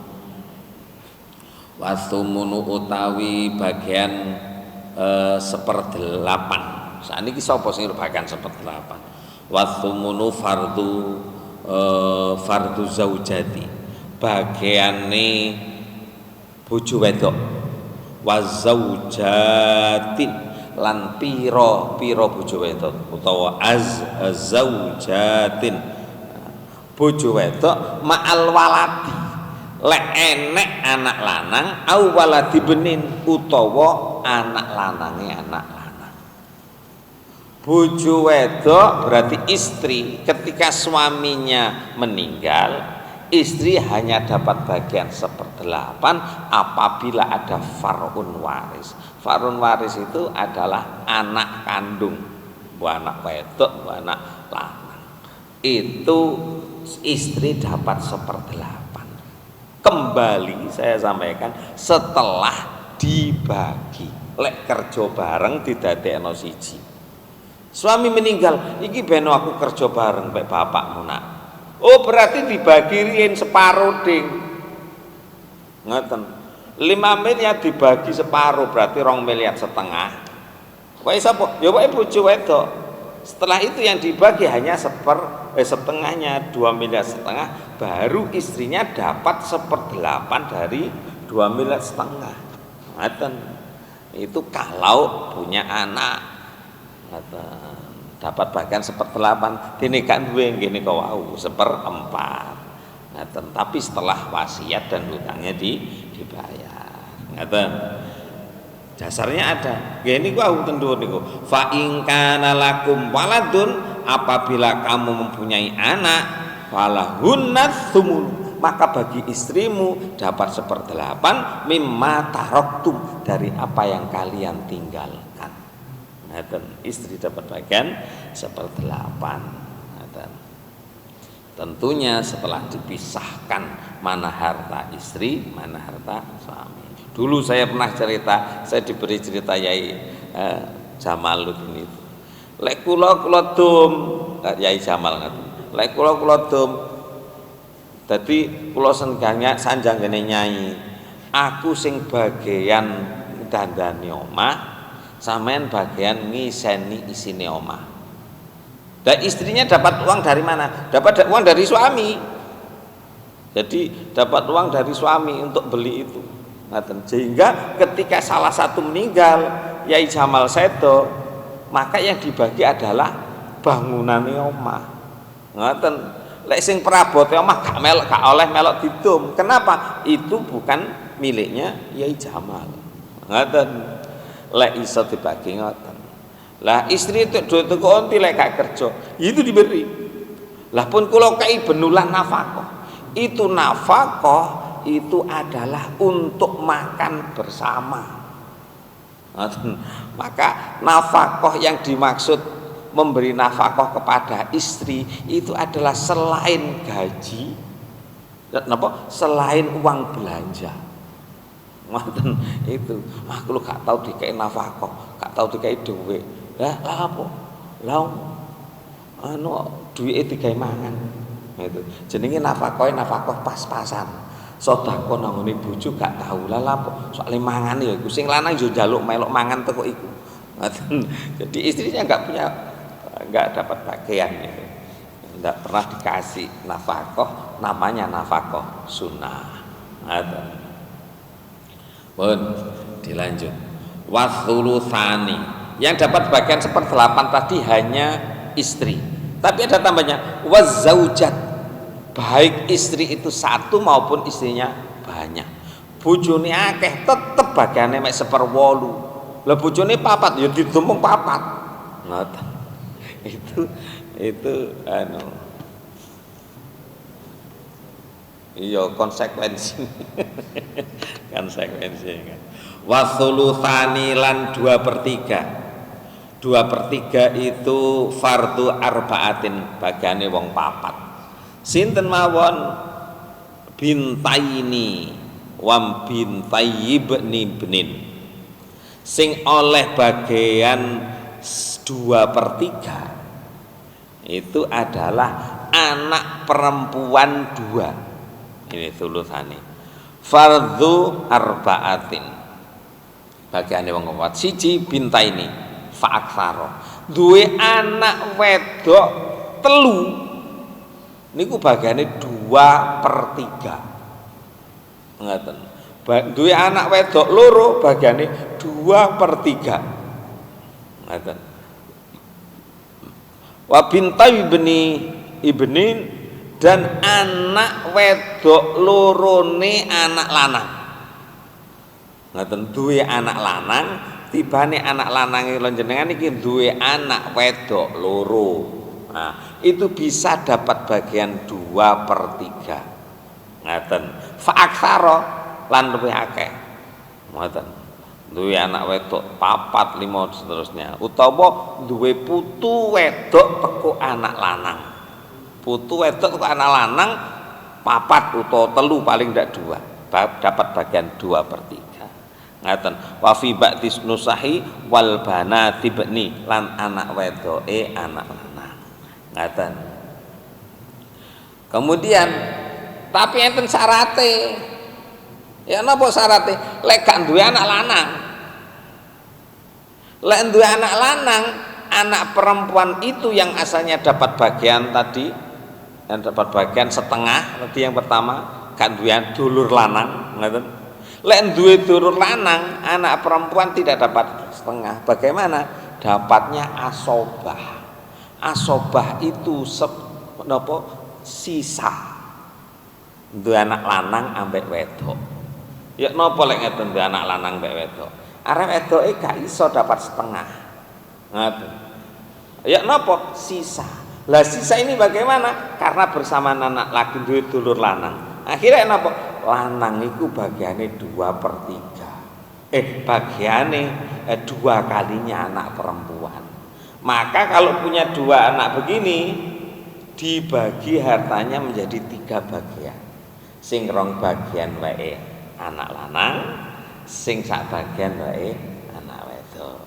utawi bagian seperdelapan. Saniki sapa sing bagian seperdelapan? Wasumunu fardu zaujati, bagiane bojo wedok. Wazaujatin, lan piro bojo wedok utawa zaujatin, bojo wedok ma'al waladi, lek enek anak lanang, au waladi benin, utawa anak lanange anak lanang. Bojo wedok berarti istri, ketika suaminya meninggal, istri hanya dapat bagian seperdelapan apabila ada far'un waris. Far'un waris itu adalah anak kandung, anak wedok, anak lanang. Itu istri dapat seperdelapan. Kembali saya sampaikan, setelah dibagi, lek kerja bareng didadekno siji. Suami meninggal, iki beno aku kerja bareng mek bapakmu nak. Oh berarti dibagi riyen separuh ding. Ngoten. 5 miliar dibagi separuh berarti 2,5 miliar. Wae sapa? Ya wae bojo wedok. Setelah itu yang dibagi hanya setengahnya, 2,5 miliar, baru istrinya dapat 1/8 dari 2,5 miliar. Ngoten. Itu kalau punya anak. Ngoten. Dapat bagian 1/8, dene gak duwe ngene kok wau 1/4. Ngoten. Tapi setelah wasiat dan hutangnya dibayar. Ngoten. Dasarnya ada. Nggih niku wau tendur niku. Fa in kana lakum waladun, apabila kamu mempunyai anak, falahunnas sumun, maka bagi istrimu dapat 1/8 mimma taroktum, dari apa yang kalian tinggalkan. Ngoten. Istri dapat bagian 1/8. Ngoten. Tentunya setelah dipisahkan mana harta istri, mana harta suami. Dulu saya pernah cerita, saya diberi cerita Yai Jamaluddin itu. Lek kula dom, Yai Jamal ngaten. Lek kula dom, dadi kula sanjang ngene nyai. Aku sing bagian dandani omah, sampean bagian ngiseni isine omah. Dan istrinya dapat uang dari mana? Dapat uang dari suami. Jadi dapat uang dari suami untuk beli itu. Sehingga ketika salah satu meninggal, Yai Jamal Sedo, maka yang dibagi adalah bangunan omah. Ngoten. Lek sing perabote omah gak oleh melok didum. Kenapa? Itu bukan miliknya Yai Jamal. Ngoten. Lek iso dibagi ngoten. Lah istri itu duit tuku onti lek gak kerja, itu diberi. Lah pun kula kei benulan nafkah. Itu nafkah itu adalah untuk makan bersama. Maka nafkah yang dimaksud memberi nafkah kepada istri itu adalah selain gaji, selain uang belanja. Ngoten itu. Aku lu gak tahu dikai nafkah, gak tahu dikai duit. Lah apa? Lah duwike digawe mangan. Itu. Jenenge nafkah pas-pasan. Sedekah nang ngene bojo gak tahu lah apa. Soale mangan ya iku sing lanang yo njaluk melok mangan teko iku. Jadi istrinya enggak dapat bagian itu. Enggak pernah dikasih nafkah, namanya nafkah sunnah. Pun dilanjut. Wasulutsani, yang dapat bagian 1/8 tadi hanya istri. Tapi ada tambahnya wazaujat, baik istri itu satu maupun istrinya banyak. Bojone akeh tetep bagiane mek 1/8. Lah bojone 4 ya didemung 4. Ngoten. Itu Iya konsekuensi. Konsekuensi kan. Wa thulutsani lan 2/3. 2/3 itu fardu arbaatin, bagiane wong papat. Sinten mawon bintaini wam bintayyibni ibnin. Sing oleh bagian 2/3 itu adalah anak perempuan 2. Ini thulutsani. Fardhu arbaatin. Bagiane wong papat. Siji bintaini fa aktsara. Duwe anak wedok 3. Niku bagiane 2/3. Ngoten. Duwe anak wedok 2 bagiane 2/3. Ngoten. Wa bintai ibnin dan anak wedok lorone anak lanang. Ngoten duwe anak lanang, tibane anak lanang jenengan iki duwe anak wedok 2. Nah, itu bisa dapat bagian 2/3. Ngoten. Fa aktsara lan luwih akeh. Ngoten. Duwe anak wedok 4, 5 seterusnya, utawa duwe putu wedok teko anak lanang. Putu wedok teko anak lanang 4 utawa 3 paling ndak 2, dapat bagian 2/3. Ngaten. Wa fi ba'dis nusahi wal banati ibni lan anak wedoke anak lanang. Ngaten. Kemudian tapi enten syarate. Ya napa syarate? Lek gak duwe anak lanang. Lek duwe anak lanang, anak perempuan itu yang asalnya dapat bagian tadi, yang dapat bagian setengah tadi yang pertama, gak duwe dulur lanang, ngoten. Lek duwe dulur lanang, anak perempuan tidak dapat setengah. Bagaimana? Dapatnya asobah. Asobah itu sisa. Duwe anak lanang ambek wedok. Ya napa lek ngeten duwe anak lanang mbek wedok. Arek wedoke gak iso dapat setengah. Ngoten. Ya napa? Sisa. Lah sisa ini bagaimana? Karena bersamaan anak laki duwe dulur lanang. Akhirnya napa? Lanang iku bagiane 2/3. Bagiane 2 kalinya anak perempuan. Maka kalau punya 2 anak begini, dibagi hartanya menjadi 3 bagian. Sing rong bagian wae anak lanang, sing sak bagian wae anak wedok.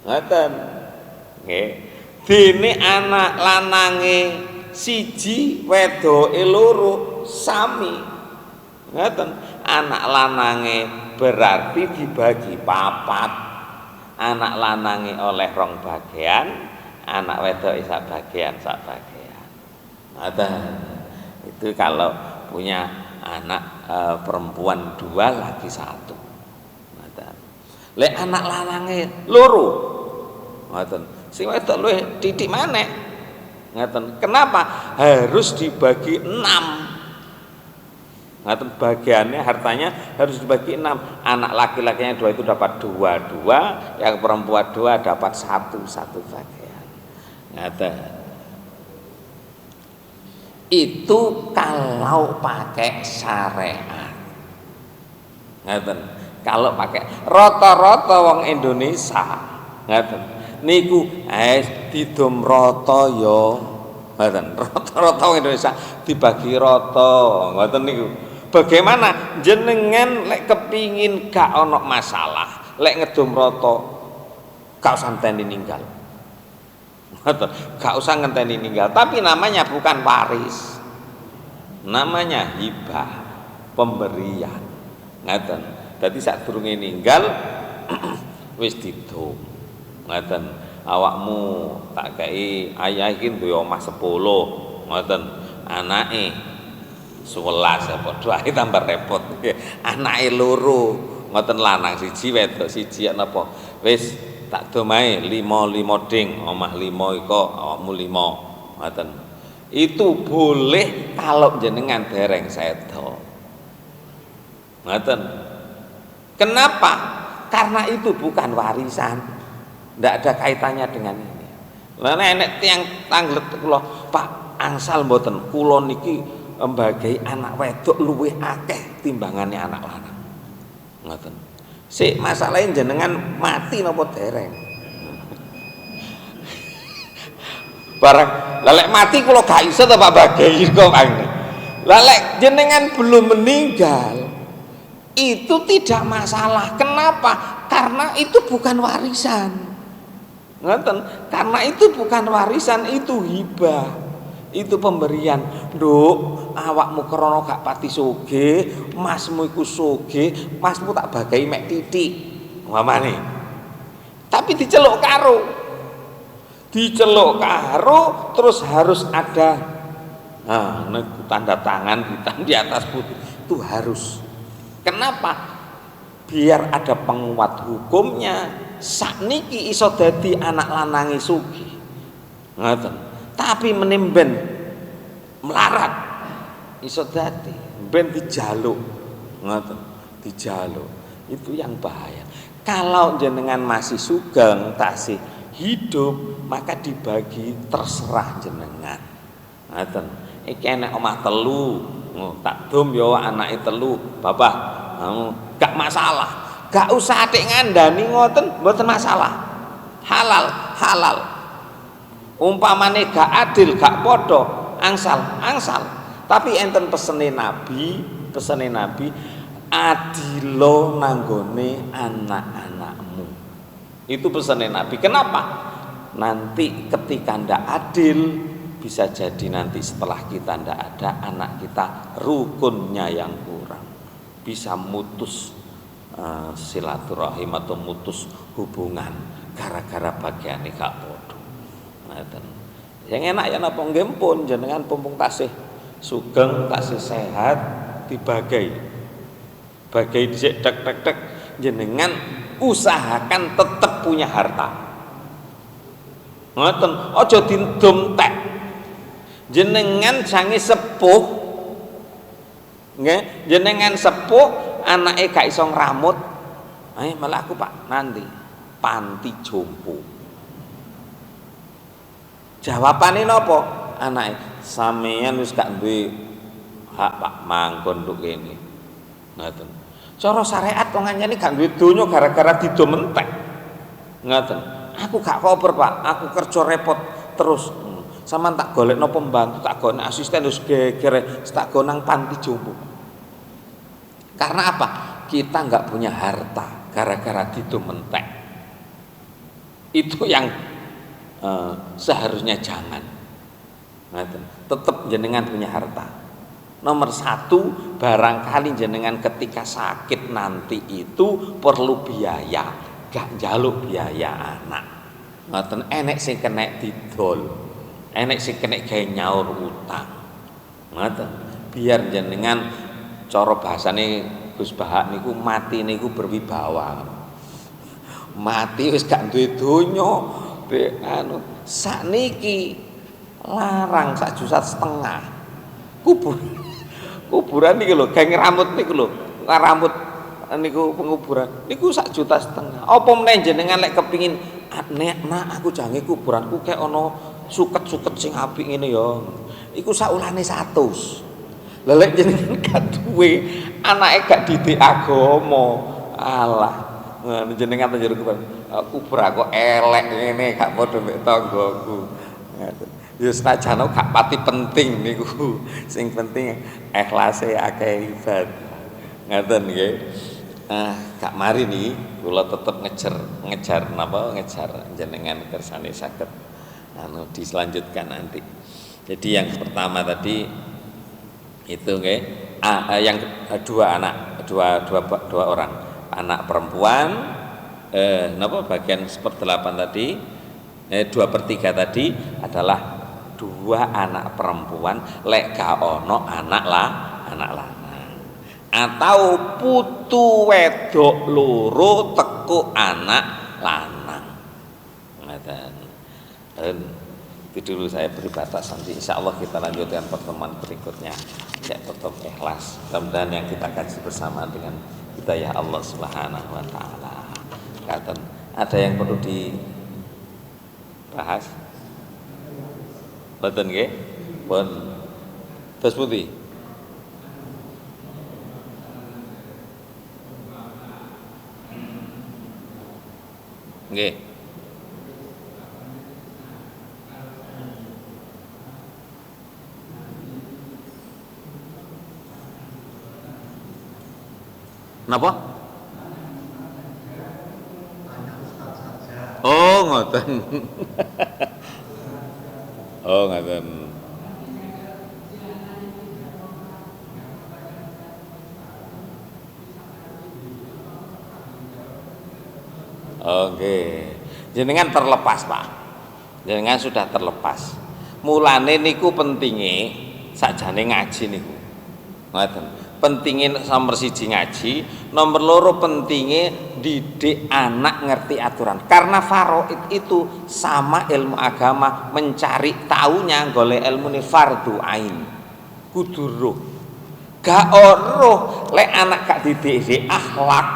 Ngoten. Nggih. Dene anak lanange siji, wedoke 2 sami. Ngoten. Anak lanange berarti dibagi 4. Anak lanange oleh rong bagian, anak wedoke sak bagian. Ngoten. Itu kalau punya anak perempuan 2 lagi 1. Ngoten. Lek anak lanange 2. Ngoten. Sing wedok luwih titik maneh. Ngoten. Kenapa? Harus dibagi 6. Ngoten bagiannya hartanya harus dibagi 6. Anak laki-lakinya 2 itu dapat 2, yang perempuan 2 dapat 1 bagian. Ngoten. Itu kalau pakai syariat. Ngoten. Kalau pakai rata-rata wong Indonesia, ngoten. Niku didom rata ya. Ngoten. Rata-rata wong Indonesia dibagi rata, ngoten niku. Bagaimana jenengan lek kepingin gak ono masalah, lek ngedom rata gak usah ngenteni ninggal. Gak usah ngenteni ninggal, tapi namanya bukan waris, namanya hibah, pemberian. Ngaten. Dadi sadurunge ninggal wis didom. Ngaten. Awakmu tak kei ayah iki duwe omah 10, ngoten. Anake 11 padha ae tambah repot. Anake 2, ngoten lanang siji wedok siji napa. Wis tak domae 5 ding, omah 5 iko awakmu 5. Ngoten. Itu boleh kalau jenengan dereng sedo. Ngoten. Kenapa? Karena itu bukan warisan. Tidak ada kaitannya dengan ini. Lah nek tiyang tanglet kula, Pak angsal mboten kula niki embagahi anak wedok luwih akeh timbangane anak lanang. Ngoten. Sik masalahe jenengan mati napa dereng? Barang lelek mati kula gak iso to Pak bagahi kok Bang. Lelek jenengan belum meninggal itu tidak masalah. Kenapa? Karena itu bukan warisan. Ngoten. Karena itu bukan warisan, itu hibah. Itu pemberian. Nduk, awakmu krana gak pati sugih, masmu iku sugih, masmu tak bagahi mek titik. Umpamane. Tapi diceluk karo terus harus ada tanda tangan hitam di atas putih. Itu harus. Kenapa? Biar ada penguat hukumnya. Sakniki iso dadi anak lanange sugih. Ngoten. Tapi menimben melarat iso dadi ben dijaluk. Ngoten, dijaluk. Itu yang bahaya. Kalau jenengan masih sugeng tasih hidup, maka dibagi terserah jenengan. Ngoten. Iki enek omah telu, tak dom yo anake telu, bapak. Gak masalah. Gak usah atik ngandani ngoten, mboten masalah. Halal. Umpamane gak adil, gak podo, angsal. Tapi enten pesene Nabi, adilo nanggone anak-anakmu. Itu pesene Nabi. Kenapa? Nanti ketika ndak adil, bisa jadi nanti setelah kita ndak ada, anak kita rukunnya yang kurang, bisa mutus silaturahim atau mutus hubungan gara-gara bagian gak podo. Yang enak ya napa nggih pun jenengan pumpung tasih sugeng, tasih sehat, dibagi dhisik tek jenengan usahakan tetap punya harta. Ngoten, aja dindomtek. Jenengan sange sepuh, nggih, jenengan sepuh anake gak iso ngramut. Malah aku Pak nanti panti jompo. Jawabane napa? Anake, sampeyan wis gak duwe hak Pak mangkon nduk kene. Ngoten. Cara syariat wong anyane gak duwe donya gara-gara didom entek. Ngoten. Aku gak koper Pak, aku kerja repot terus. Sampeyan tak golekno pembantu, tak golekno asisten terus geger, tak go nang panti jompo. Karena apa? Kita nggak punya harta gara-gara didom entek. Itu yang seharusnya jangan. Tetap jenengan punya harta. Nomor satu, barangkali jenengan ketika sakit nanti itu perlu biaya, gak njaluk biaya anak. Ngoten, enek sing kena didol, enek sing kena gawe nyaur utang. Ngoten, biar jenengan cara bahasane Gus Bahak niku mati niku berwibawa. Mati wis gak duwe donya. Sakniki larang 1,5 juta. Kuburan niki lho, gawe rambut niku lho. Rambut niku penguburan. Niku 1,5 juta. Apa meneh jenengan lek kepingin nek aku jange kuburanku kek ana suket-suket sing apik ngene ya. Iku saulane 100. Lelek jenengan gak duwe, anake gak didik agama. Alah, jenengan njero kubur aku elek ngene gak padha mek tanggoku. Ya senajan gak pati penting niku. Sing penting ikhlase akeh ibadah. Ngoten nggih. Gak mari nih kula tetep ngejar jenengan kersane saged diselanjutkan nanti. Jadi yang pertama tadi itu nggih, yang dua orang anak perempuan, bagian 1/8 tadi, 2/3 tadi adalah 2 anak perempuan lek gak ono anak lanang, atau putu wedok loro teko anak lanang. Itu dulu saya beri batas, nanti insya Allah kita lanjutkan pertemuan berikutnya. Ya, tetap ikhlas. Mudah-mudahan yang kita kaji bersama dengan hidayah Allah Subhanahu wa taala. Ada yang perlu dibahas? Betul nggih? Pun. Terus putih. Nggih. Napa? Oh, ngoten. Oh, ngoten. Oke. Jenengan terlepas, Pak. Jenengan sudah terlepas. Mulane niku pentinge sakjane ngaji niku. Ngoten. Pentinge nomor siji ngaji, nomor loro pentinge didik anak ngerti aturan. Karena faraid itu sama ilmu agama, mencari taunya golek ilmu ni fardu ain. Kudu roh. Gak roh lek anak gak didik akhlak.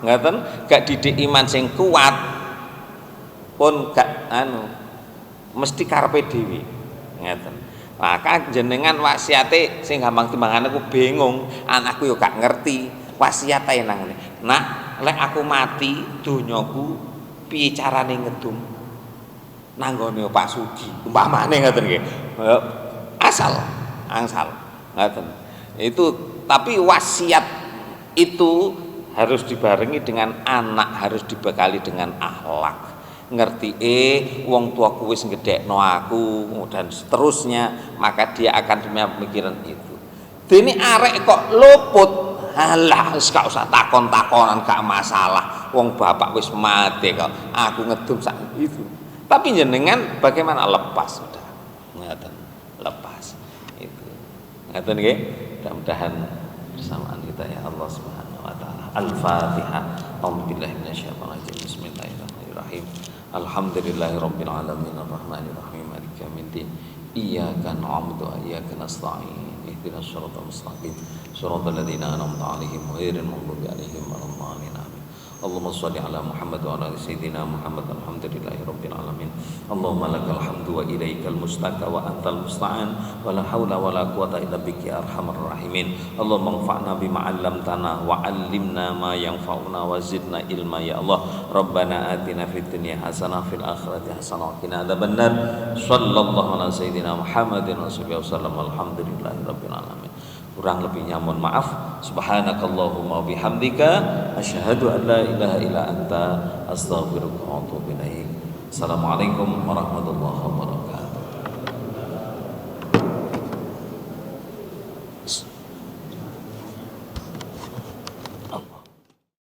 Ngoten, gak didik iman sing kuat pun gak mesti karepe dhewe. Ngoten. Maka jenengan wasiate sing gampang timbangan aku bingung, anakku yo gak ngerti. Wasiat ae nang ngene. Nak, lek aku mati donyaku piye carane ngedum? Nanggone Pak Sugi. Umpamane ngoten nggih. Asal angsal. Ngoten. Itu tapi wasiat itu harus dibarengi dengan anak, harus dibekali dengan akhlak. Ngerti wong tua wis ngedekno aku dan seterusnya, maka dia akan punya pemikiran itu. Dene arek kok luput, halah wis gak usah takon-takonan, gak masalah. Wong bapak wis mati kok, aku ngedum sak itu. Tapi jenengan bagaimana lepas sudah. Ngaten, lepas. Itu. Ngaten nggih. Mudah-mudahan bersamaan kita ya Allah Subhanahu wa taala. Al-Fatihah. A'udzubillahi minasyaitonir rajim. Bismillahirrahmanirrahim. Alhamdulillahirabbil alamin arrahmanir rahim maliki yaumiddin. Iyyaka na'budu wa iyyaka nasta'in. Ihdinas siratal mustaqim. Shiratal ladzina an'amta 'alaihim ghairil maghdubi 'alaihim waladdallin. Allahumma shalli ala Muhammad wa ala sayyidina Muhammad. Alhamdulillahirabbil alamin. Allahumma lakal hamdu wa ilaikal mustaka wa antal musta'an wa la haula wa la quwata illa bika ya arhamar rahimin. Allahumma anfa'na bima 'allamtana wa 'allimna ma yanfa'una wa zidna ilma ya Allah. Rabbana atina fid dunya hasanah fil akhirati hasanah wa qina adzabannar. Shallallahu ala sayyidina Muhammadin wa sallam. Alhamdulillahirabbil alamin. Kurang lebihnya mohon maaf. Subhanakallahumma bihamdika asyhadu an la ilaha illa anta astaghfiruka wa atubu ilaik. Assalamualaikum warahmatullahi wabarakatuh.